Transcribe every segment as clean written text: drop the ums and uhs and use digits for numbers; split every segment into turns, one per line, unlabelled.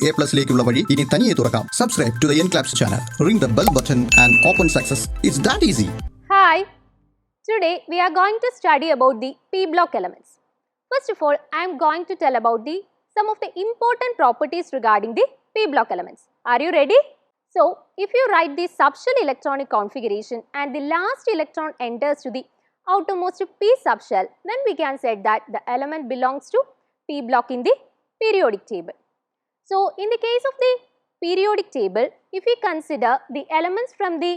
ENCLAPSലേക്കുള്ള വഴി ഇനി തനിയെ തുറക്കാം. Subscribe to the Enclaps channel. Ring the bell button and open success. It's that easy.
Hi. Today we are going to study about the p block elements. First of all, I am going to tell about some of the important properties regarding the p block elements. Are you ready? So, if you write the subshell electronic configuration and the last electron enters to the outermost p subshell, then we can say that the element belongs to p block in the periodic table. So, in the case of the periodic table, if we consider the elements from the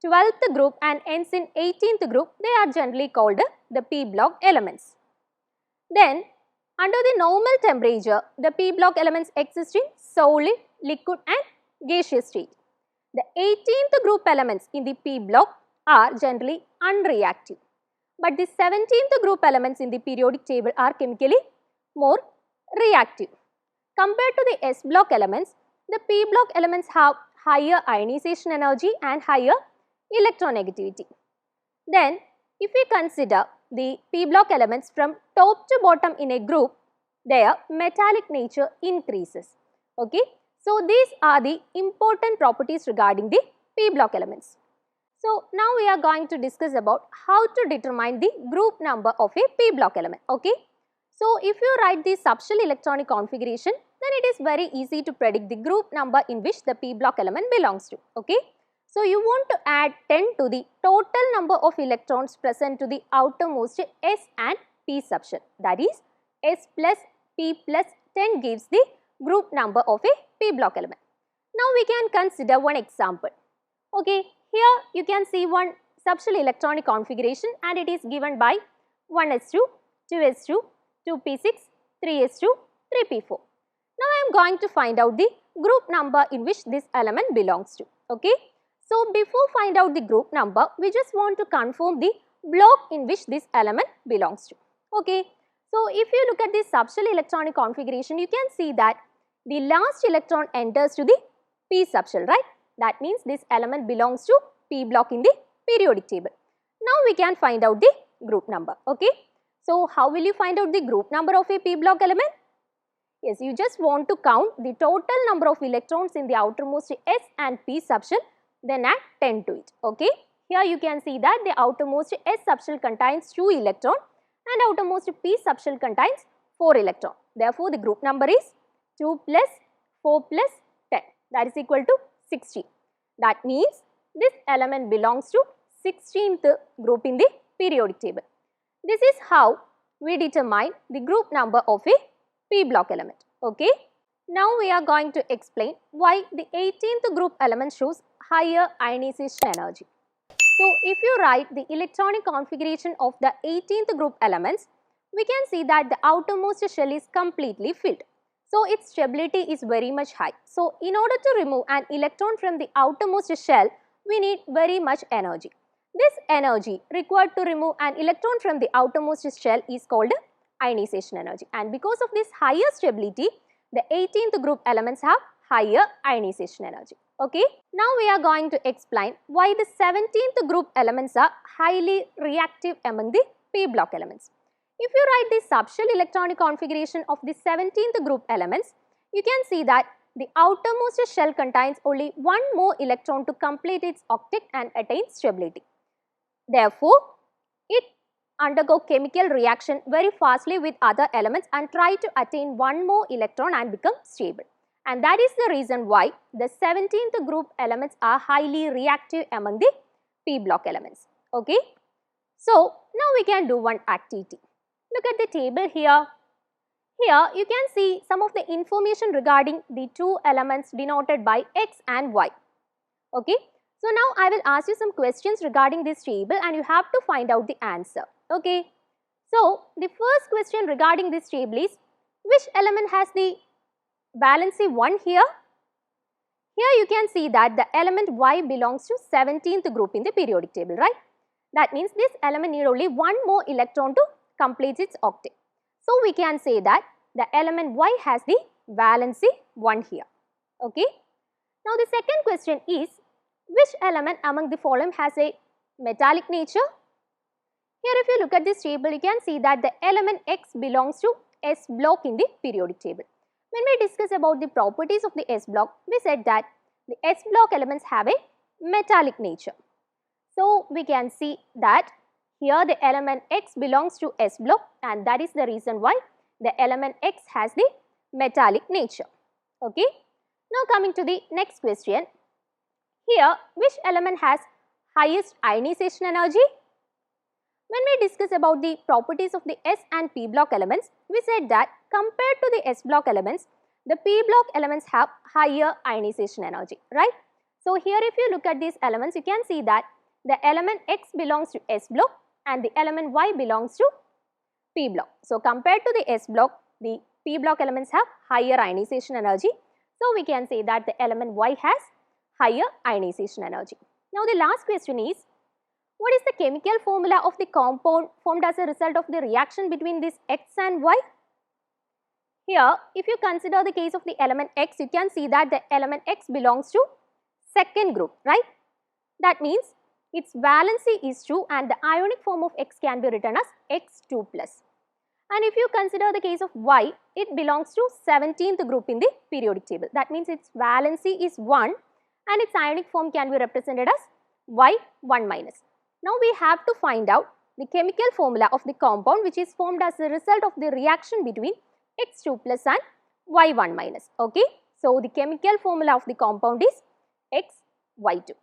12th group and ends in 18th group, they are generally called the p block elements. Then, under the normal temperature, the p block elements exist in solid, liquid and gaseous state. The 18th group elements in the p block are generally unreactive, but the 17th group elements in the periodic table are chemically more reactive. Compared to the S block elements, the p block elements have higher ionization energy and higher electronegativity. Then, if we consider the p block elements from top to bottom in a group, their metallic nature increases. Okay, so these are the important properties regarding the p block elements. So now we are going to discuss about how to determine the group number of a p block element. Okay, so if you write the subshell electronic configuration, then it is very easy to predict the group number in which the p block element belongs to. Okay, so you want to add 10 to the total number of electrons present to the outermost S and p subshell, that is S plus p plus 10 gives the group number of a p block element. Now we can consider one example. Okay, here you can see one subshell electronic configuration and it is given by 1s2, 2s2, 2p6, 3s2, 3p4. Now I am going to find out the group number in which this element belongs to. Okay, so before find out the group number, we just want to confirm the block in which this element belongs to. Okay, so if you look at this subshell electronic configuration, you can see that the last electron enters to the p subshell, right? That means this element belongs to p block in the periodic table. Now we can find out the group number. Okay, so how will you find out the group number of a p block element? Yes, you just want to count the total number of electrons in the outermost S and p subshell, then add 10 to it. Okay, here you can see that the outermost S subshell contains 2 electrons and outermost p subshell contains 4 electrons. Therefore, the group number is 2 plus 4 plus 10, that is equal to 16. That means this element belongs to 16th group in the periodic table. This is how we determine the group number of a p block element. Okay, now we are going to explain why the 18th group element shows higher ionization energy. So if you write the electronic configuration of the 18th group elements, we can see that the outermost shell is completely filled. So its stability is very much high. So in order to remove an electron from the outermost shell, we need very much energy. This energy required to remove an electron from the outermost shell is called ionization energy. And because of this higher stability, the 18th group elements have higher ionization energy. Okay, now we are going to explain why the 17th group elements are highly reactive among the p block elements. If you write the subshell electronic configuration of the 17th group elements, you can see that the outermost shell contains only one more electron to complete its octet and attain stability. Therefore, it undergo chemical reaction very fastly with other elements and try to attain one more electron and become stable. And that is the reason why the 17th group elements are highly reactive among the p block elements. Okay, so now we can do one activity. Look at the table here. Here you can see some of the information regarding the two elements denoted by X and Y. Okay, so now I will ask you some questions regarding this table and you have to find out the answer. Okay, so the first question regarding this table is, which element has the valency 1 here? Here you can see that the element Y belongs to 17th group in the periodic table, right? That means this element need only one more electron to complete its octet. So we can say that the element Y has the valency 1 here. Okay. Now the second question is, which element among the following has a metallic nature? Here if you look at this table, you can see that the element X belongs to S block in the periodic table. When we discuss about the properties of the S block, we said that the S block elements have a metallic nature. So we can see that here the element X belongs to S block, and that is the reason why the element X has the metallic nature. Okay. Now coming to the next question. Here, which element has highest ionization energy? When we discuss about the properties of the S and P block elements, we said that compared to the S block elements, the P block elements have higher ionization energy, right? So here if you look at these elements, you can see that the element X belongs to S block and the element Y belongs to P block. So compared to the S block, the P block elements have higher ionization energy. So we can say that the element Y has higher ionization energy. Now the last question is, what is the chemical formula of the compound formed as a result of the reaction between this X and Y? Here, if you consider the case of the element X, you can see that the element X belongs to second group, right? That means its valency is 2 and the ionic form of X can be written as X2+. And if you consider the case of Y, it belongs to 17th group in the periodic table. That means its valency is 1 and its ionic form can be represented as Y1-. Now we have to find out the chemical formula of the compound which is formed as a result of the reaction between X2+ and Y1-. Okay. So the chemical formula of the compound is XY2.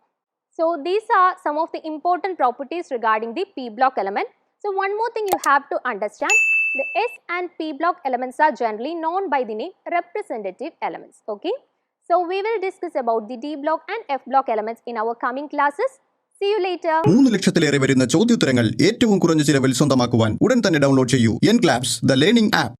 So these are some of the important properties regarding the P block element. So one more thing you have to understand, the S and P block elements are generally known by the name representative elements. Okay. So we will discuss about the D block and F block elements in our coming classes. See you later.
3 ലക്ഷത്തിലേറെ വരുന്ന ചോദ്യോത്തരങ്ങൾ ഏറ്റവും കുറഞ്ഞ ചിലവിൽ സ്വന്തമാക്കുവാൻ ഉടൻ തന്നെ download ചെയ്യൂ Enclaps, the learning app.